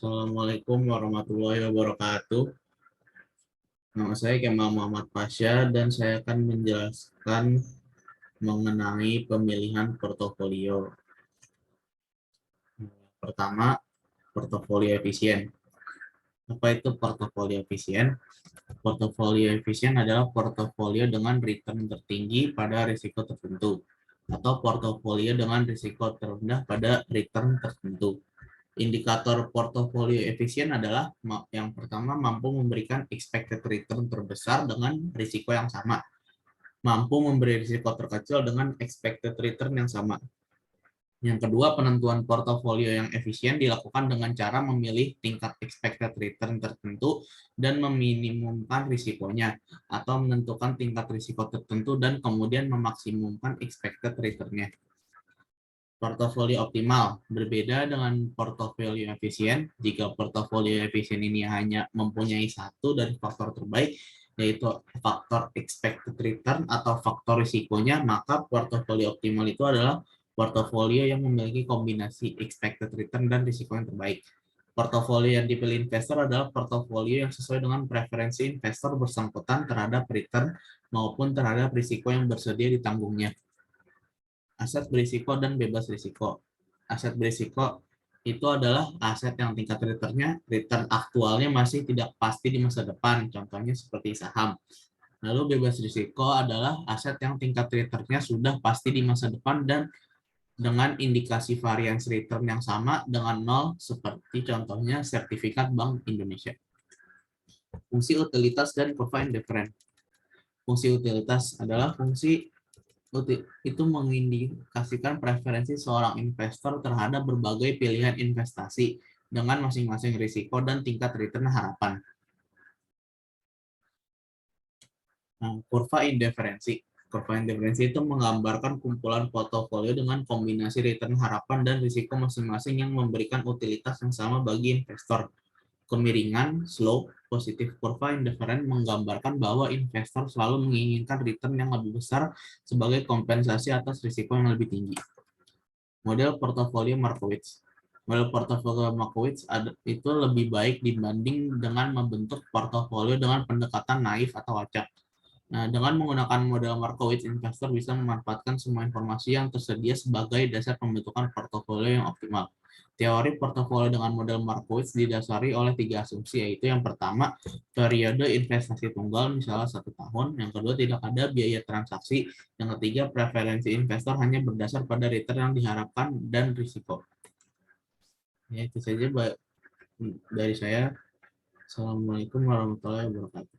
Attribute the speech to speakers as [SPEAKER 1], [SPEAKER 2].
[SPEAKER 1] Assalamualaikum warahmatullahi wabarakatuh. Nama saya Kemal Muhammad Pasha dan saya akan menjelaskan mengenai pemilihan portofolio. Pertama, portofolio efisien. Apa itu portofolio efisien? Portofolio efisien adalah portofolio dengan return tertinggi pada risiko tertentu atau portofolio dengan risiko terendah pada return tertentu. Indikator portofolio efisien adalah yang pertama mampu memberikan expected return terbesar dengan risiko yang sama. Mampu memberi risiko terkecil dengan expected return yang sama. Yang kedua, penentuan portofolio yang efisien dilakukan dengan cara memilih tingkat expected return tertentu dan meminimumkan risikonya, atau menentukan tingkat risiko tertentu dan kemudian memaksimumkan expected return-nya. Portofolio optimal berbeda dengan portofolio efisien. Jika portofolio efisien ini hanya mempunyai satu dari faktor terbaik, yaitu faktor expected return atau faktor risikonya, maka portofolio optimal itu adalah portofolio yang memiliki kombinasi expected return dan risiko yang terbaik. Portofolio yang dipilih investor adalah portofolio yang sesuai dengan preferensi investor bersangkutan terhadap return maupun terhadap risiko yang bersedia ditanggungnya. Aset berisiko dan bebas risiko. Aset berisiko itu adalah aset yang tingkat return aktualnya masih tidak pasti di masa depan, contohnya seperti saham. Lalu bebas risiko adalah aset yang tingkat returnnya sudah pasti di masa depan dan dengan indikasi variance return yang sama dengan nol, seperti contohnya sertifikat Bank Indonesia. Fungsi utilitas dan kurva indifferent. Fungsi utilitas adalah fungsi itu mengindikasikan preferensi seorang investor terhadap berbagai pilihan investasi dengan masing-masing risiko dan tingkat return harapan. Kurva indiferensi. Kurva indiferensi itu menggambarkan kumpulan portofolio dengan kombinasi return harapan dan risiko masing-masing yang memberikan utilitas yang sama bagi investor. Kemiringan, slope, positif kurva indifferent menggambarkan bahwa investor selalu menginginkan return yang lebih besar sebagai kompensasi atas risiko yang lebih tinggi. Model portofolio Markowitz. Model portofolio Markowitz itu lebih baik dibanding dengan membentuk portofolio dengan pendekatan naif atau acak. Nah, dengan menggunakan model Markowitz, investor bisa memanfaatkan semua informasi yang tersedia sebagai dasar pembentukan portofolio yang optimal. Teori portofolio dengan model Markowitz didasari oleh 3 asumsi, yaitu yang pertama, periode investasi tunggal, misalnya 1 tahun. Yang kedua, tidak ada biaya transaksi. Yang ketiga, preferensi investor hanya berdasar pada return yang diharapkan dan risiko. Ya, itu saja dari saya. Assalamualaikum warahmatullahi wabarakatuh.